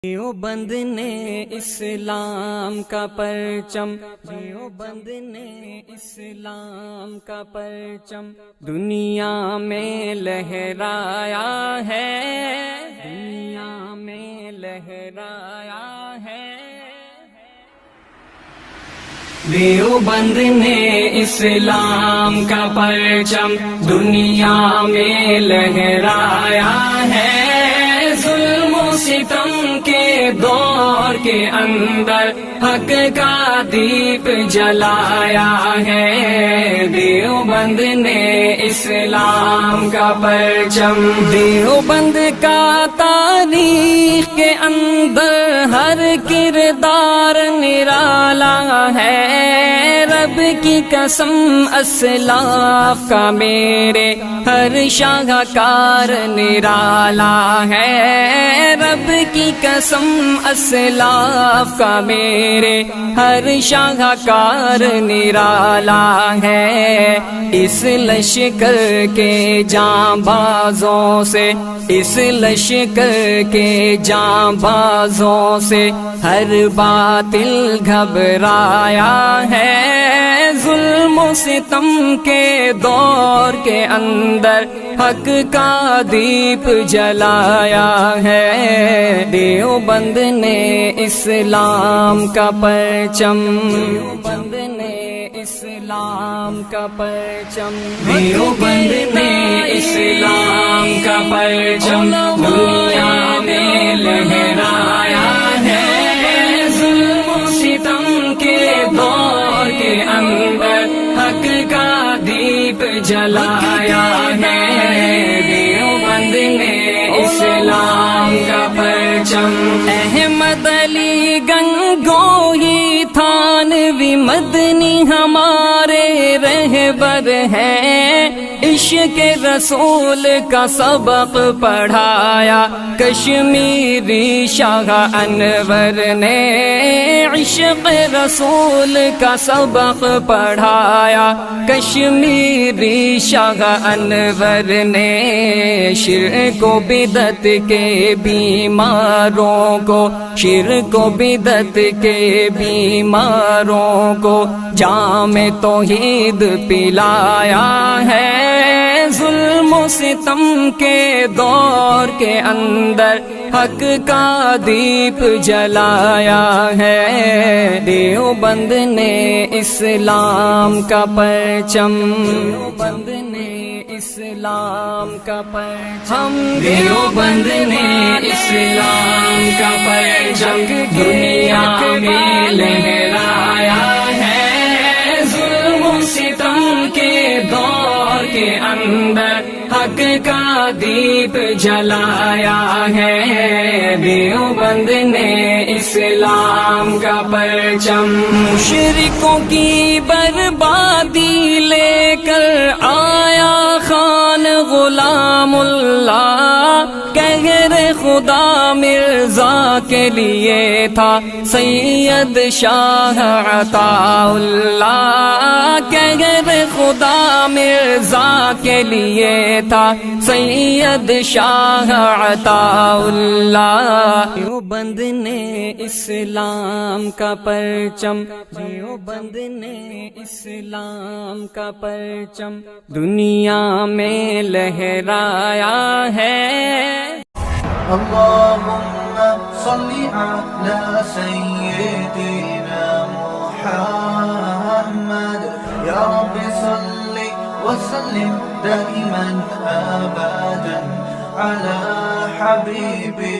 دیوبند نے اسلام کا پرچم، دیوبند نے اسلام کا پرچم دنیا میں لہرایا ہے، دنیا میں لہرایا ہے۔ دیوبند نے اسلام کا پرچم دنیا میں لہرایا ہے، ظلم و ستم کے دور کے اندر حق کا دیپ جلایا ہے۔ دیوبند نے اسلام کا پرچم، دیوبند کا تاریخ کے اندر ہر کردار نرالا ہے، رب کی قسم اسلاف کا میرے ہر شاہکار نرالا ہے، رب کی قسم اسلاف کا میرے ہر شاہکار نرالا ہے۔ اس لشکر کے جانبازوں سے، اس لشکر کے جانبازوں سے ہر باطل گھبرایا ہے، ظلم و ستم کے دور کے اندر حق کا دیپ جلایا ہے۔ دیوبند نے اسلام کا پرچم، دیوبند نے اسلام کا پرچم، دیوبند نے اسلام کا پرچم دنیا میں لہرایا ہے، ظلم و ستم کے دور کے اندر حق کا دیپ جلایا ہے۔ دیوبند نے اسلام کا پرچم، احمد علی گنگوہی تھانوی مدنی ہمارے رہبر ہیں، عشق رسول کا سبق پڑھایا کشمیری شاہ انور نے، عشق رسول کا سبق پڑھایا کشمیری شاہ انور نے، شرک و بدعت کے بیماروں کو، شرک و بدعت کے بیماروں کو جام توحید پلایا ہے، ظلم و ستم کے دور کے اندر حق کا دیپ جلایا ہے۔ دیوبند نے اسلام کا پرچم، دیوبند نے اسلام کا پرچم، دیوبند نے اسلام کا پرچم دنیا میں لہرایا ہے، ظلم و ستم کے دور کے اندر حق کا دیپ جلایا ہے۔ دیوبند نے اسلام کا پرچم، مشرکوں کی بربادی لے کر آیا خان غلام اللہ، قہر خدا مرزا کے لیے تھا سید شاہ عطا اللہ، قہر خدا مرزا کے لیے تھا سید شاہ عطا اللہ۔ دیوبند نے اسلام کا پرچم، دیوبند نے اسلام کا پرچم دنیا میں لہرایا ہے۔ اللهم صل على سيدنا محمد، يا رب صل وسلم دائما أبدا على حبيبي